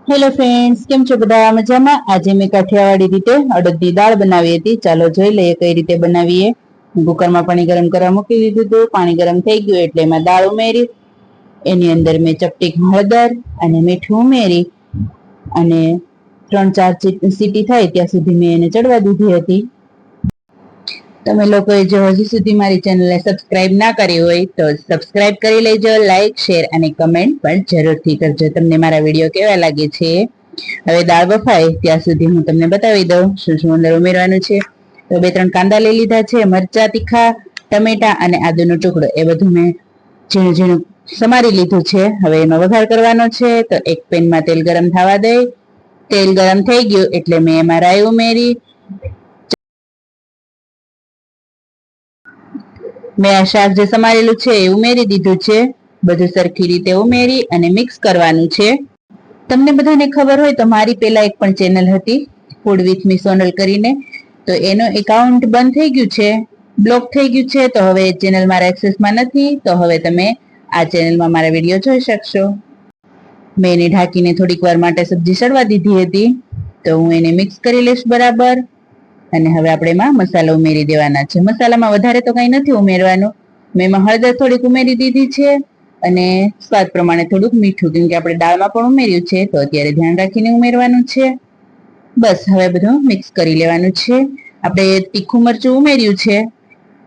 Hello friends, કેમ છો બધા? મજામાં? આજે મેં કાઠિયાવાડી રીતે અડદની દાળ બનાવી હતી. ચાલો જોઈ લઈએ કઈ રીતે બનાવીએ. કુકરમાં પાણી ગરમ કરવા મૂકી દીધું હતું. પાણી ગરમ થઈ ગયું એટલે એમાં દાળ ઉમેરી, એની અંદર મેં ચપટી હળદર અને મીઠું ઉમેરી અને 3-4 સીટી થાય ત્યાં સુધી મેં એને ચડવા દીધી હતી. તમે લોકોએ જો હજી સુધી મારી ચેનલને સબસ્ક્રાઇબ ના કરી હોય તો સબસ્ક્રાઇબ કરી લેજો. લાઈક, શેર અને કમેન્ટ પણ જરૂરથી કરજો. તમને મારા વિડીયો કેવા લાગે છે? હવે દાળ બફાય ત્યાં સુધી હું તમને બતાવી દઉં શું શું અંદર ઉમેરવાનું છે. તો 2-3 કાંદા લઈ લીધા છે, મરચા તીખા, ટમેટા અને આદુનો ટુકડો એ બધું મેં ઝીણું ઝીણું સમારી લીધું છે. હવે એનો વઘાર કરવાનો છે. તો એક પેનમાં તેલ ગરમ થવા દઈ. તેલ ગરમ થઈ ગયું એટલે મેં એમાં રાઈ ઉમેરી. મેં આ શાક જે સમારેલું છે એ ઉમેરી દીધું છે. બધું સરખી રીતે ઉમેરી અને મિક્સ કરવાનું છે. તમને બધાને ખબર હોય તો મારી પેલા એક પણ ચેનલ હતી, ફૂડ વિથ મી સોનલ કરીને, તો એનો એકાઉન્ટ બંધ થઈ ગયું છે, બ્લોક થઈ ગયું છે. તો હવે ચેનલ મારા એક્સેસમાં નથી. તો હવે તમે આ ચેનલમાં મારા વિડીયો જોઈ શકશો. મેં એને ઢાંકીને થોડીક વાર માટે સબ્જી સડવા દીધી હતી. તો હું એને મિક્સ કરી લઈશ બરાબર. અને હવે આપણે એમાં મસાલા ઉમેરી દેવાના છે. મસાલામાં વધારે તો કંઈ નથી ઉમેરવાનું. મેં એમાં હળદર થોડીક ઉમેરી દીધી છે અને સ્વાદ પ્રમાણે થોડુંક મીઠું, કેમ કે આપણે દાળમાં પણ ઉમેર્યું છે તો અત્યારે ધ્યાન રાખીને ઉમેરવાનું છે. બસ હવે બધું મિક્સ કરી લેવાનું છે. આપણે તીખું મરચું ઉમેર્યું છે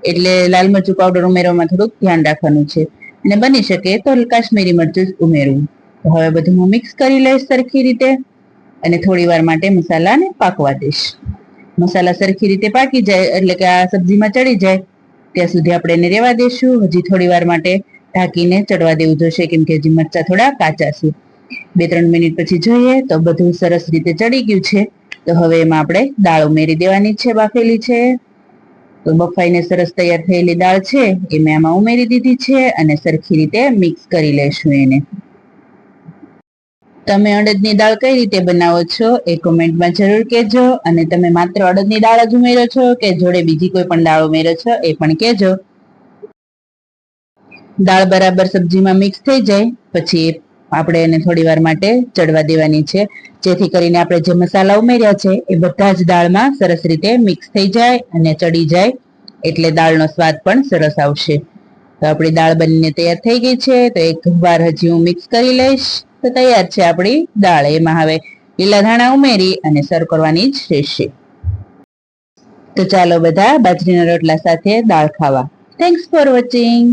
એટલે લાલ મરચું પાવડર ઉમેરવામાં થોડુંક ધ્યાન રાખવાનું છે. અને બની શકે તો કાશ્મીરી મરચું જ ઉમેરવું. તો હવે બધું હું મિક્સ કરી લઈશ સરખી રીતે અને થોડી વાર માટે મસાલાને પાકવા દઈશ. મસાલા સરખી રીતે પાકી જાય એટલે કે આ સબ્જીમાં ચડી જાય ત્યાં સુધી આપણે એને રેવા દઈશું. હજી થોડી વાર માટે ઢાંકીને ચડવા દેવું જોશે, કેમ કે હજી મરચા થોડા કાચા છે. 2-3 મિનિટ પછી જોઈએ તો બધું સરસ રીતે ચડી ગયું છે. તો હવે એમાં આપણે દાળ ઉમેરી દેવાની છે, બાફેલી છે. તો બફાઈને સરસ તૈયાર થયેલી દાળ છે એ મેં આમાં ઉમેરી દીધી છે અને સરખી રીતે મિક્સ કરી લેશું એને. તમે અડદની દાળ કઈ રીતે બનાવો છો એ કોમેન્ટમાં જરૂર કહેજો. અને તમે માત્ર અડદની દાળ જ ઉમેરો છો કે જોડે બીજી કોઈ પણ દાળ ઉમેરો છો એ પણ કહેજો. દાળ બરાબર સબ્જીમાં મિક્સ થઈ જાય પછી આપણે એને થોડી વાર માટે ચડવા દેવાની છે, જેથી કરીને આપણે જે મસાલા ઉમેર્યા છે એ બધા જ દાળમાં સરસ રીતે મિક્સ થઈ જાય અને ચડી જાય, એટલે દાળનો સ્વાદ પણ સરસ આવશે. તો આપણી દાળ બનીને તૈયાર થઈ ગઈ છે. તો એક વાર હજી હું મિક્સ કરી લઈશ. તો તૈયાર છે આપણી દાળ. એમાં હવે લીલા ધાણા ઉમેરી અને સર્વ કરવાની જ રહેશે. તો ચાલો બધા બાજરીના રોટલા સાથે દાળ ખાવા. Thanks for watching.